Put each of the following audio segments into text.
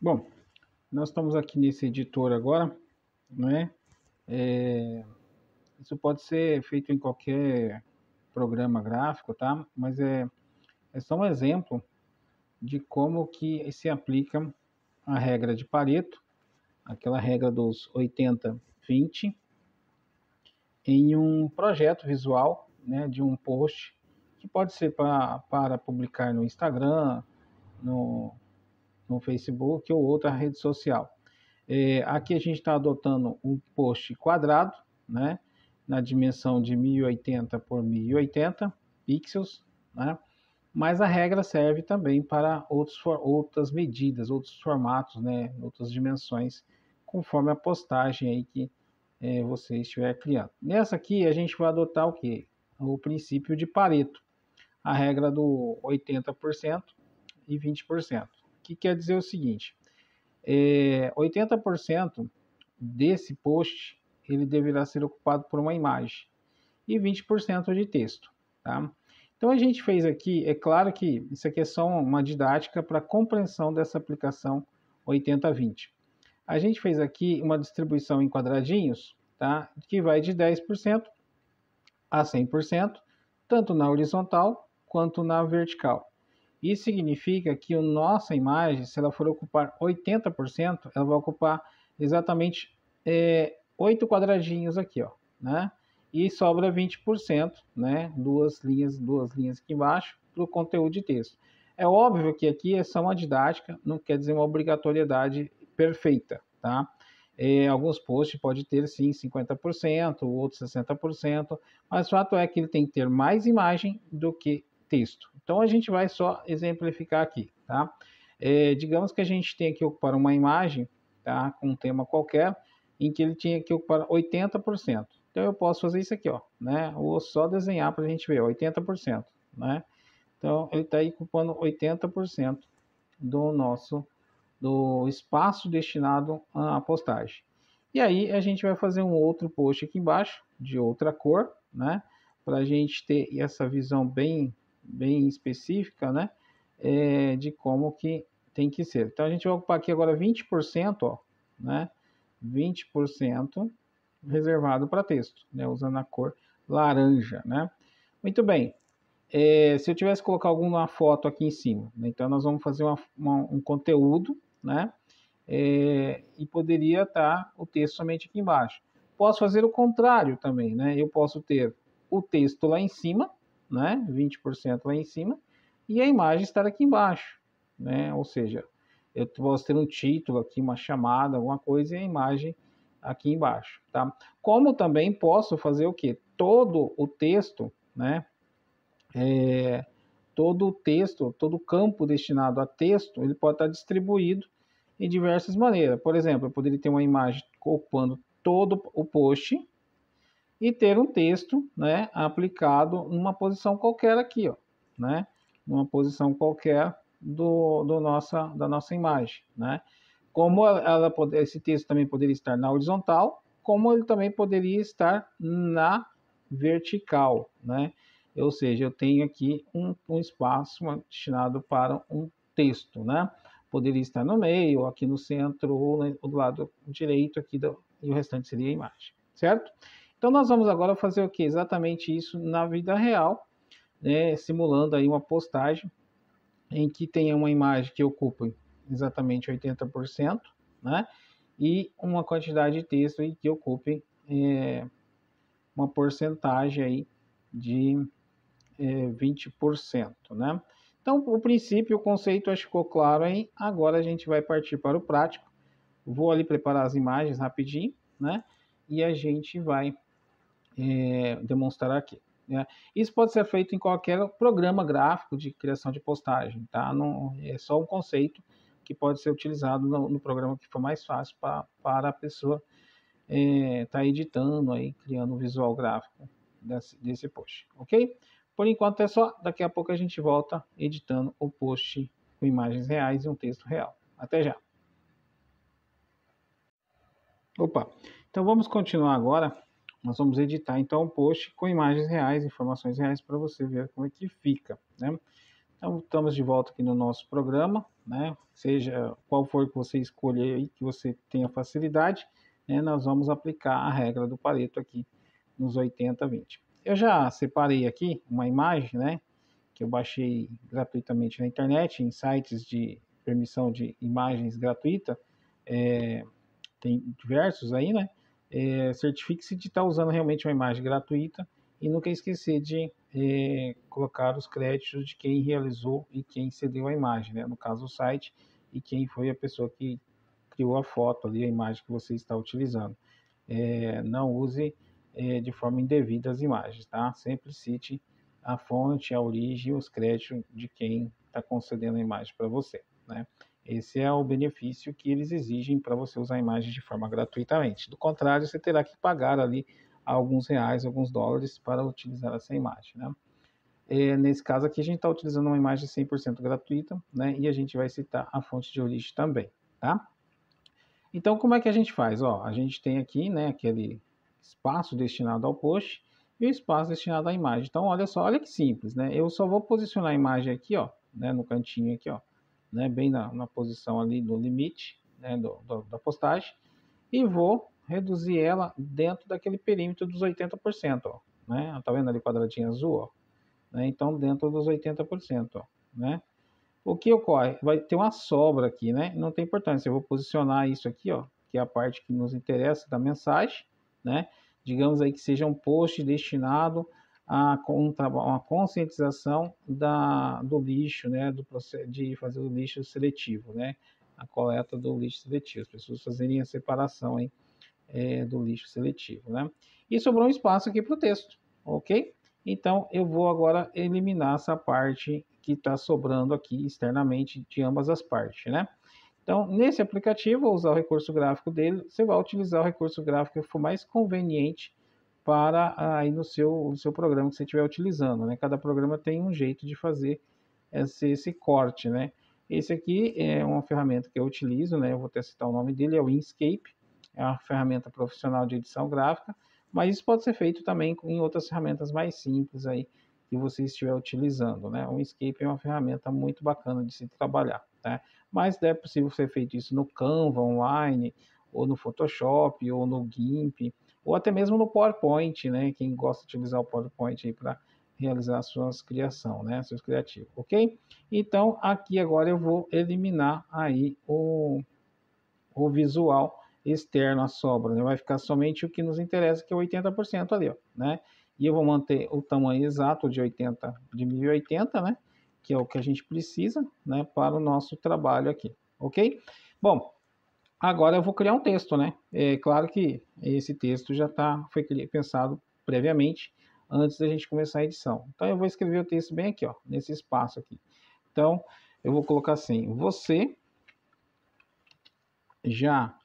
Bom, nós estamos aqui nesse editor agora, né? Isso pode ser feito em qualquer programa gráfico, tá? Mas é só um exemplo de como que se aplica a regra de Pareto, aquela regra dos 80-20, em um projeto visual, né, de um post, que pode ser para publicar no Instagram, no, no Facebook ou outra rede social. Aqui a gente está adotando um post quadrado, né, na dimensão de 1080 por 1080 pixels, né, mas a regra serve também para outras medidas, outros formatos, né, outras dimensões, conforme a postagem aí que você estiver criando. Nessa aqui a gente vai adotar o quê? O princípio de Pareto, a regra do 80% e 20%, que quer dizer o seguinte: 80% desse post ele deverá ser ocupado por uma imagem e 20% de texto, tá? Então a gente fez aqui, é claro que isso aqui é só uma didática para compreensão dessa aplicação 80-20. A gente fez aqui uma distribuição em quadradinhos, tá? Que vai de 10% a 100%, tanto na horizontal quanto na vertical. Isso significa que a nossa imagem, se ela for ocupar 80%, ela vai ocupar exatamente 8 quadradinhos aqui, ó, né? E sobra 20%, né? Duas linhas aqui embaixo para o conteúdo de texto. É óbvio que aqui é só uma didática, não quer dizer uma obrigatoriedade perfeita, tá? Alguns posts pode ter sim 50%, outros 60%, mas o fato é que ele tem que ter mais imagem do que texto. Então a gente vai só exemplificar aqui, tá? Digamos que a gente tenha que ocupar uma imagem, tá? Com um tema qualquer, em que ele tinha que ocupar 80%. Então eu posso fazer isso aqui, ó, né? Vou só desenhar para a gente ver, 80%, né? Então ele está ocupando 80% do espaço destinado à postagem. E aí a gente vai fazer um outro post aqui embaixo, de outra cor, né? Para a gente ter essa visão bem específica, né? De como que tem que ser. Então a gente vai ocupar aqui agora 20%, ó, né? 20% reservado para texto, né? Usando a cor laranja, né? Muito bem. Se eu tivesse que colocar alguma foto aqui em cima, né? Então nós vamos fazer um conteúdo, né? E poderia estar o texto somente aqui embaixo. Posso fazer o contrário também, né? Eu posso ter o texto lá em cima, né? 20% lá em cima, e a imagem estar aqui embaixo, né? Ou seja, eu posso ter um título aqui, uma chamada, alguma coisa, e a imagem aqui embaixo, tá? Como também posso fazer o quê? Todo o texto, né? Todo o texto, todo o campo destinado a texto, ele pode estar distribuído em diversas maneiras. Por exemplo, eu poderia ter uma imagem ocupando todo o post e ter um texto, né, aplicado numa posição qualquer aqui, ó, né, numa posição qualquer da nossa imagem, né. Como esse texto também poderia estar na horizontal, como ele também poderia estar na vertical, né. Ou seja, eu tenho aqui um espaço destinado para um texto, né. Poderia estar no meio, aqui no centro, ou do lado direito aqui, e o restante seria a imagem, certo? Então nós vamos agora fazer o que? Exatamente isso na vida real, né, simulando aí uma postagem em que tenha uma imagem que ocupe exatamente 80%, né, e uma quantidade de texto aí que ocupe uma porcentagem aí de 20%, né? Então, o princípio, o conceito acho que ficou claro aí. Agora a gente vai partir para o prático. Vou ali preparar as imagens rapidinho, né? E a gente vai demonstrar aqui, né? Isso pode ser feito em qualquer programa gráfico de criação de postagem, tá? Não, é só um conceito que pode ser utilizado no programa que for mais fácil para a pessoa estar editando aí, criando um visual gráfico desse post, ok? Por enquanto é só, daqui a pouco a gente volta editando o post com imagens reais e um texto real. Até já! Opa, então vamos continuar agora. Nós vamos editar então um post com imagens reais, informações reais para você ver como é que fica, né? Então estamos de volta aqui no nosso programa, né? Seja qual for que você escolher e que você tenha facilidade, né? Nós vamos aplicar a regra do Pareto aqui nos 80-20. Eu já separei aqui uma imagem, né? Que eu baixei gratuitamente na internet, em sites de permissão de imagens gratuita, tem diversos aí, né? Certifique-se de estar usando realmente uma imagem gratuita e nunca esquecer de colocar os créditos de quem realizou e quem cedeu a imagem, né? No caso, o site e quem foi a pessoa que criou a foto ali, a imagem que você está utilizando. Não use de forma indevida as imagens, tá? Sempre cite a fonte, a origem e os créditos de quem está concedendo a imagem para você, né? Esse é o benefício que eles exigem para você usar a imagem de forma gratuitamente. Do contrário, você terá que pagar ali alguns reais, alguns dólares para utilizar essa imagem, né? Nesse caso aqui, a gente está utilizando uma imagem 100% gratuita, né? E a gente vai citar a fonte de origem também, tá? Então, como é que a gente faz? Ó, a gente tem aqui, né, aquele espaço destinado ao post e o espaço destinado à imagem. Então, olha só, olha que simples, né? Eu só vou posicionar a imagem aqui, ó, né, no cantinho aqui, ó, né, bem na posição ali do limite, né, da postagem, e vou reduzir ela dentro daquele perímetro dos 80%, ó, né? Tá vendo ali o quadradinho azul, ó? Né? Então, dentro dos 80%, ó, né? O que ocorre? Vai ter uma sobra aqui, né? Não tem importância. Eu vou posicionar isso aqui, ó, que é a parte que nos interessa da mensagem, né? Digamos aí que seja um post destinado a uma conscientização do lixo, né? Do processo de fazer o lixo seletivo, né? A coleta do lixo seletivo. As pessoas fazerem a separação aí, do lixo seletivo, né? E sobrou um espaço aqui para o texto, ok? Então, eu vou agora eliminar essa parte que está sobrando aqui externamente de ambas as partes, né? Então, nesse aplicativo, vou usar o recurso gráfico dele. Você vai utilizar o recurso gráfico que for mais conveniente para aí no seu programa que você estiver utilizando, né? Cada programa tem um jeito de fazer esse corte, né? Esse aqui é uma ferramenta que eu utilizo, né? Eu vou até citar o nome dele, é o Inkscape. É uma ferramenta profissional de edição gráfica, mas isso pode ser feito também em outras ferramentas mais simples aí que você estiver utilizando, né? O Inkscape é uma ferramenta muito bacana de se trabalhar, né? Mas é possível ser feito isso no Canva online, ou no Photoshop, ou no GIMP, ou até mesmo no PowerPoint, né? Quem gosta de utilizar o PowerPoint aí para realizar suas criações, né? Seus criativos, ok? Então, aqui agora eu vou eliminar aí o visual externo, a sobra, né? Vai ficar somente o que nos interessa, que é 80% ali, ó, né? E eu vou manter o tamanho exato de 1080, né? Que é o que a gente precisa, né? Para o nosso trabalho aqui, ok? Bom, agora eu vou criar um texto, né? É claro que esse texto foi pensado previamente, antes da gente começar a edição. Então eu vou escrever o texto bem aqui, ó, nesse espaço aqui. Então eu vou colocar assim: você já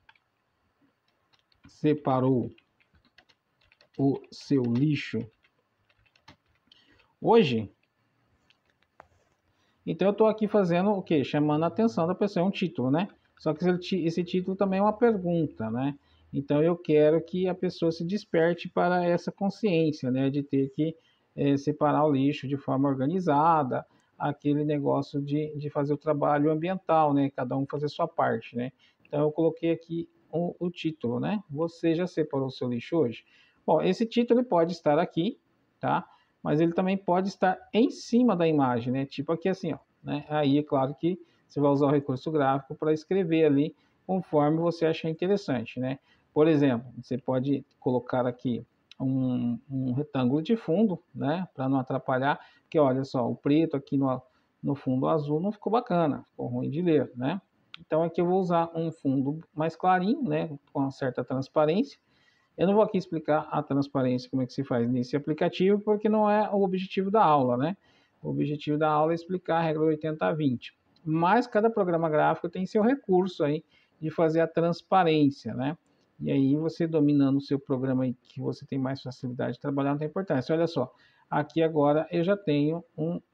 separou o seu lixo hoje? Então eu estou aqui fazendo o quê? Chamando a atenção da pessoa, é um título, né? Só que esse título também é uma pergunta, né? Então eu quero que a pessoa se desperte para essa consciência, né? De ter que separar o lixo de forma organizada, aquele negócio de fazer o trabalho ambiental, né? Cada um fazer sua parte, né? Então eu coloquei aqui o título, né? Você já separou o seu lixo hoje? Bom, esse título pode estar aqui, tá? Mas ele também pode estar em cima da imagem, né? Tipo aqui assim, ó, né? Aí é claro que você vai usar o recurso gráfico para escrever ali conforme você achar interessante, né? Por exemplo, você pode colocar aqui um retângulo de fundo, né? Para não atrapalhar, porque olha só, o preto aqui no fundo azul não ficou bacana, ficou ruim de ler, né? Então aqui eu vou usar um fundo mais clarinho, né? Com uma certa transparência. Eu não vou aqui explicar a transparência, como é que se faz nesse aplicativo, porque não é o objetivo da aula, né? O objetivo da aula é explicar a regra 80-20. Mas cada programa gráfico tem seu recurso aí de fazer a transparência, né? E aí você dominando o seu programa aí, que você tem mais facilidade de trabalhar, não tem importância. Olha só, aqui agora eu já tenho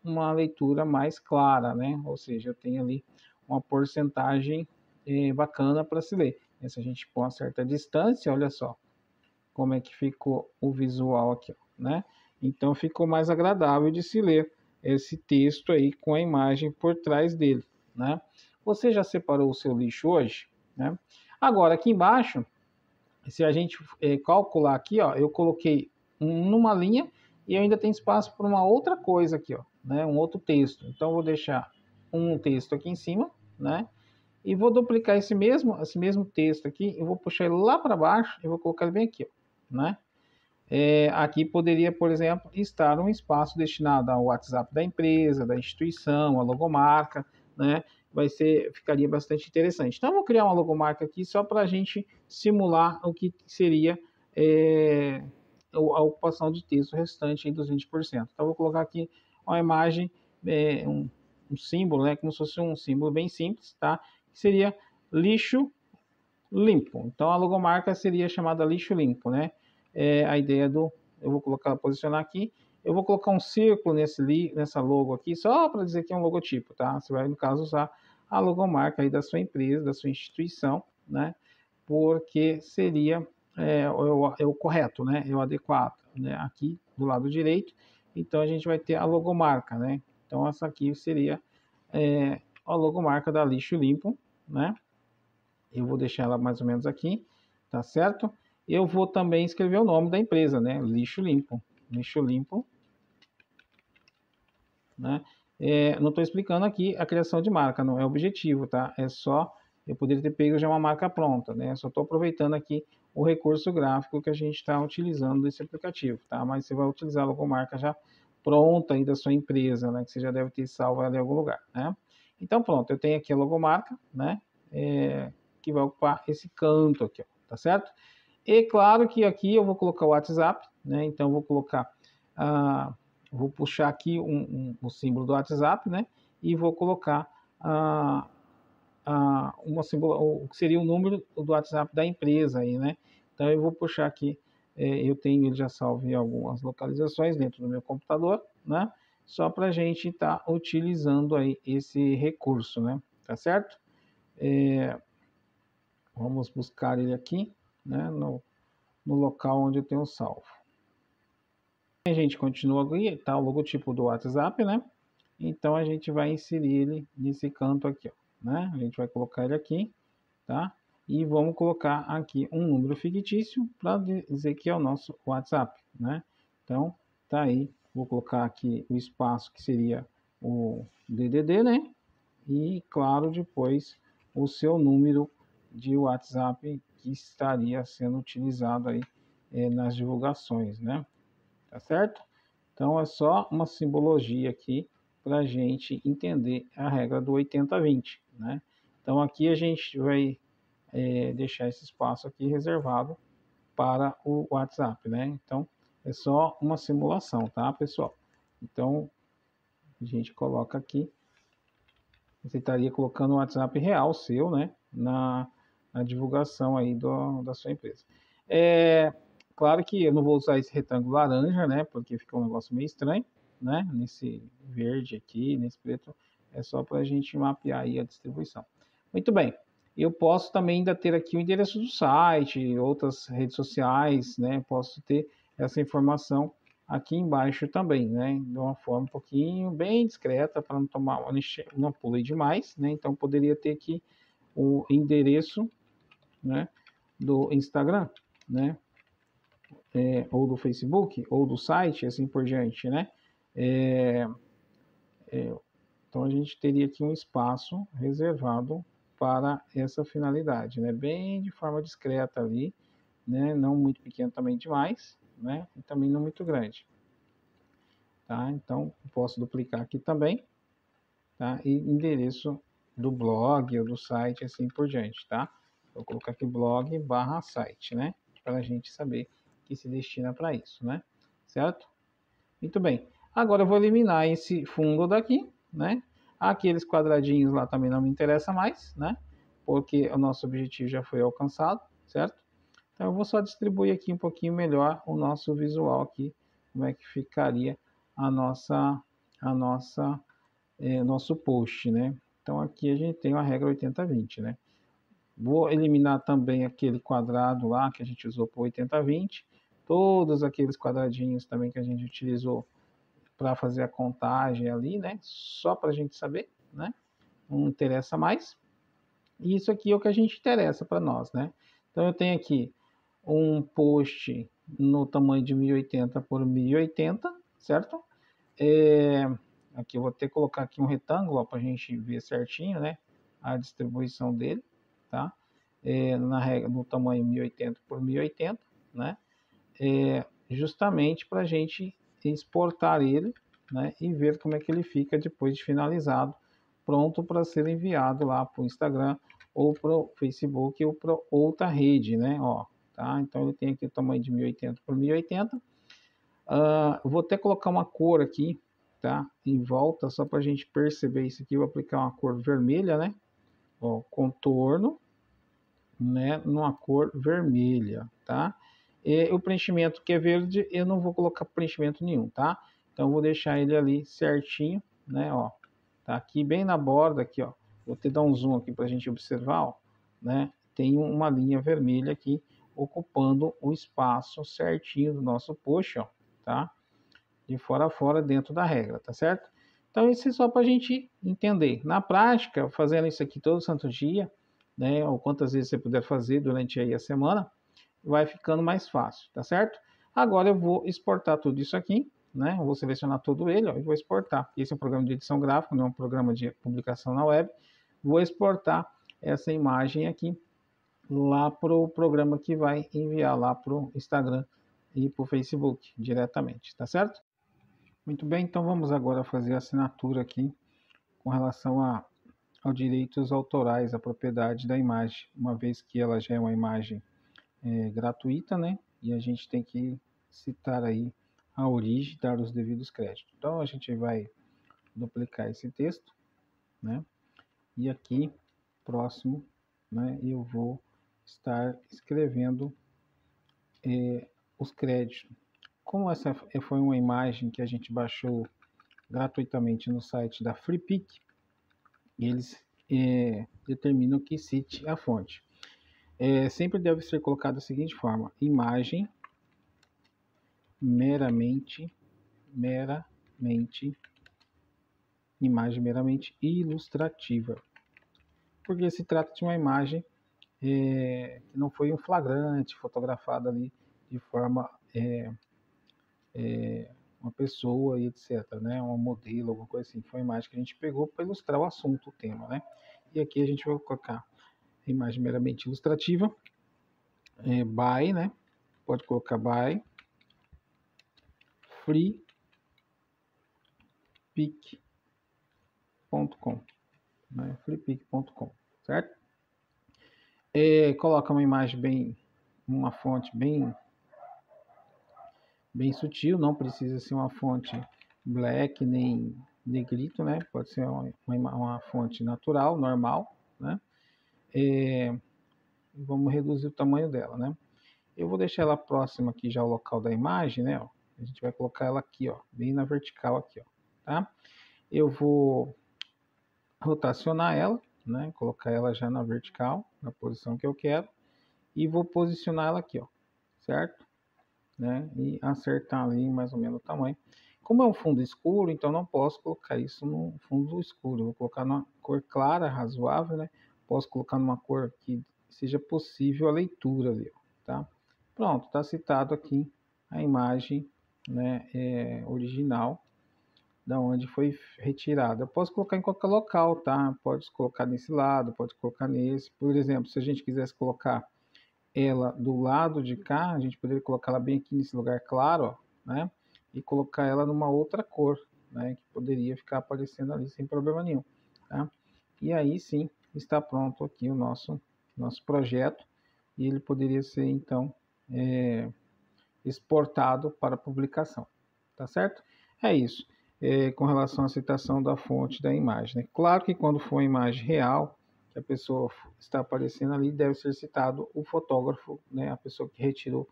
uma leitura mais clara, né? Ou seja, eu tenho ali uma porcentagem bacana para se ler. E se a gente pôr uma certa distância, olha só, como é que ficou o visual aqui, né? Então ficou mais agradável de se ler esse texto aí com a imagem por trás dele, né? Você já separou o seu lixo hoje? Né? Agora, aqui embaixo, se a gente calcular aqui, ó, eu coloquei numa linha e ainda tem espaço para uma outra coisa aqui, ó, né? Um outro texto. Então, eu vou deixar um texto aqui em cima, né? E vou duplicar esse mesmo texto aqui, eu vou puxar ele lá para baixo e vou colocar ele bem aqui, ó, né? Aqui poderia, por exemplo, estar um espaço destinado ao WhatsApp da empresa, da instituição, a logomarca, né? Ficaria bastante interessante. Então, eu vou criar uma logomarca aqui só para a gente simular o que seria a ocupação de texto restante aí dos 20%. Então, eu vou colocar aqui uma imagem, um símbolo, né? Como se fosse um símbolo bem simples, tá? Que seria lixo limpo. Então, a logomarca seria chamada lixo limpo, né? A ideia eu vou posicionar aqui, eu vou colocar um círculo nessa logo aqui, só para dizer que é um logotipo, tá? Você vai, no caso, usar a logomarca aí da sua empresa, da sua instituição, né? Porque seria o correto, né? É o adequado, né? Aqui do lado direito, então a gente vai ter a logomarca, né? Então essa aqui seria a logomarca da Lixo Limpo, né? Eu vou deixar ela mais ou menos aqui, tá certo? Eu vou também escrever o nome da empresa, né? Lixo Limpo. Lixo Limpo, né? Não estou explicando aqui a criação de marca, não é objetivo, tá? É só, eu poderia ter pego já uma marca pronta, né? Só estou aproveitando aqui o recurso gráfico que a gente está utilizando desse aplicativo, tá? Mas você vai utilizar a logomarca já pronta aí da sua empresa, né? Que você já deve ter salvo ela em algum lugar, né? Então, pronto, eu tenho aqui a logomarca, né? Que vai ocupar esse canto aqui, ó, tá certo? E claro que aqui eu vou colocar o WhatsApp, né? Então eu vou colocar, vou puxar aqui o símbolo do WhatsApp, né? E vou colocar o que seria o número do WhatsApp da empresa aí, né? Então eu vou puxar aqui, eu tenho ele já salvo em algumas localizações dentro do meu computador, né? Só para a gente estar utilizando aí esse recurso, né? Tá certo? Vamos buscar ele aqui, né? No local onde eu tenho salvo. A gente continua aqui, tá o logotipo do WhatsApp, né? Então a gente vai inserir ele nesse canto aqui, ó, né? A gente vai colocar ele aqui, tá? E vamos colocar aqui um número fictício para dizer que é o nosso WhatsApp, né? Então, tá aí. Vou colocar aqui o espaço que seria o DDD, né? E, claro, depois o seu número de WhatsApp que estaria sendo utilizado aí nas divulgações, né? Tá certo? Então é só uma simbologia aqui para a gente entender a regra do 80-20, né? Então aqui a gente vai deixar esse espaço aqui reservado para o WhatsApp, né? Então é só uma simulação, tá, pessoal? Então a gente coloca aqui, você estaria colocando o WhatsApp real seu, né? Na divulgação aí da sua empresa. Claro que eu não vou usar esse retângulo laranja, né? Porque fica um negócio meio estranho, né? Nesse verde aqui, nesse preto, é só para a gente mapear aí a distribuição. Muito bem. Eu posso também ainda ter aqui o endereço do site, outras redes sociais, né? Posso ter essa informação aqui embaixo também, né? De uma forma um pouquinho bem discreta para não tomar, não pule demais, né? Então poderia ter aqui o endereço, né? Do Instagram, né? Ou do Facebook, ou do site, assim por diante, né? Então a gente teria aqui um espaço reservado para essa finalidade, né? Bem de forma discreta ali, né? Não muito pequeno também demais, né? E também não muito grande, tá? Então posso duplicar aqui também, tá? E endereço do blog ou do site, assim por diante, tá? Vou colocar aqui blog/site, né? Para a gente saber que se destina para isso, né? Certo? Muito bem. Agora eu vou eliminar esse fundo daqui, né? Aqueles quadradinhos lá também não me interessa mais, né? Porque o nosso objetivo já foi alcançado, certo? Então eu vou só distribuir aqui um pouquinho melhor o nosso visual aqui, como é que ficaria nosso post, né? Então aqui a gente tem a regra 80-20, né? Vou eliminar também aquele quadrado lá que a gente usou para 80-20, todos aqueles quadradinhos também que a gente utilizou para fazer a contagem ali, né? Só para a gente saber, né? não interessa mais. E isso aqui é o que a gente interessa para nós, né? Então eu tenho aqui um post no tamanho de 1080 por 1080, certo? Aqui eu vou ter que colocar aqui um retângulo para a gente ver certinho, né? A distribuição dele, tá? Na regra, no tamanho 1080 por 1080, né? Justamente para a gente exportar ele, né? E ver como é que ele fica depois de finalizado, pronto para ser enviado lá para o Instagram ou para o Facebook ou para outra rede, né? Ó, tá? Então ele tem aqui o tamanho de 1080 por 1080. Vou até colocar uma cor aqui, tá? Em volta, só para a gente perceber isso aqui. Vou aplicar uma cor vermelha, né? Ó, contorno, né? Numa cor vermelha, tá? E o preenchimento que é verde, eu não vou colocar preenchimento nenhum, tá? Então vou deixar ele ali certinho, né? Ó, tá aqui bem na borda aqui, ó. Vou te dar um zoom aqui para a gente observar, ó, né? Tem uma linha vermelha aqui ocupando o espaço certinho do nosso post, ó, tá? De fora a fora dentro da regra, tá certo? Então isso é só para a gente entender. Na prática, fazendo isso aqui todo santo dia, né? Ou quantas vezes você puder fazer durante aí a semana, vai ficando mais fácil, tá certo? Agora eu vou exportar tudo isso aqui, né? Eu vou selecionar todo ele, ó, e vou exportar. Esse é um programa de edição gráfica, não é um programa de publicação na web. Vou exportar essa imagem aqui lá para o programa que vai enviar lá para o Instagram e para o Facebook diretamente, tá certo? Muito bem, então vamos agora fazer a assinatura aqui com relação aos direitos autorais, à propriedade da imagem, uma vez que ela já é uma imagem gratuita, né? E a gente tem que citar aí a origem, dar os devidos créditos. Então a gente vai duplicar esse texto, né? E aqui, próximo, né? Eu vou estar escrevendo os créditos. Como essa foi uma imagem que a gente baixou gratuitamente no site da FreePic, eles determinam que cite a fonte. Sempre deve ser colocado da seguinte forma: imagem meramente ilustrativa, porque se trata de uma imagem que não foi um flagrante fotografada ali de forma uma pessoa e etc, né, um modelo, alguma coisa assim. Foi uma imagem que a gente pegou para ilustrar o assunto, o tema, né? E aqui a gente vai colocar a imagem meramente ilustrativa, by, né? Pode colocar by freepik.com, né? freepik.com, certo? Coloca uma imagem uma fonte bem sutil, não precisa ser uma fonte black nem negrito, né? Pode ser uma fonte natural, normal, né? Vamos reduzir o tamanho dela, né? Eu vou deixar ela próxima aqui já ao local da imagem, né? Ó. A gente vai colocar ela aqui, ó, bem na vertical aqui, ó, tá? Eu vou rotacionar ela, né? Colocar ela já na vertical, na posição que eu quero, e vou posicionar ela aqui, ó, certo? Né? E acertar ali mais ou menos o tamanho. Como é um fundo escuro, então não posso colocar isso no fundo escuro. Eu vou colocar numa cor clara, razoável, né? Posso colocar numa cor que seja possível a leitura ali, ó, tá? Pronto, está citado aqui a imagem, né, original da onde foi retirada. Eu posso colocar em qualquer local, tá? Pode colocar nesse lado, pode colocar nesse. Por exemplo, se a gente quisesse colocar ela do lado de cá, a gente poderia colocar ela bem aqui nesse lugar claro, ó, né? E colocar ela numa outra cor, né? Que poderia ficar aparecendo ali sem problema nenhum, tá? E aí sim está pronto aqui o nosso projeto e ele poderia ser então exportado para publicação, tá certo? É isso. Com relação à citação da fonte da imagem, né? Claro que quando for uma imagem real que a pessoa está aparecendo ali, deve ser citado o fotógrafo, né? A pessoa que retirou,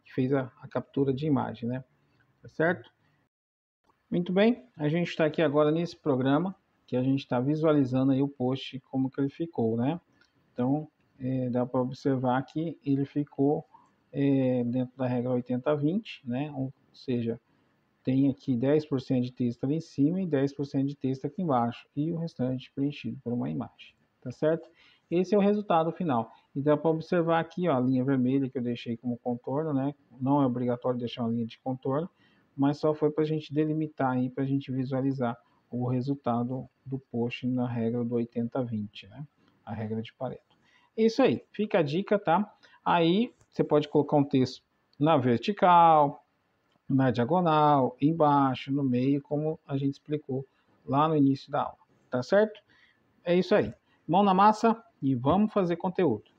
que fez a captura de imagem, né? Tá certo? Muito bem, a gente está aqui agora nesse programa que a gente está visualizando aí o post como que ele ficou, né? Então, dá para observar que ele ficou dentro da regra 80-20, né? Ou seja, tem aqui 10% de texto ali em cima e 10% de texto aqui embaixo, e o restante preenchido por uma imagem, tá certo? Esse é o resultado final. E dá para observar aqui, ó, a linha vermelha que eu deixei como contorno, né? Não é obrigatório deixar uma linha de contorno, mas só foi para a gente delimitar aí, para a gente visualizar o resultado do post na regra do 80-20, né? A regra de Pareto. Isso aí, fica a dica, tá? Aí você pode colocar um texto na vertical, na diagonal, embaixo, no meio, como a gente explicou lá no início da aula, tá certo? É isso aí. Mão na massa e vamos fazer conteúdo.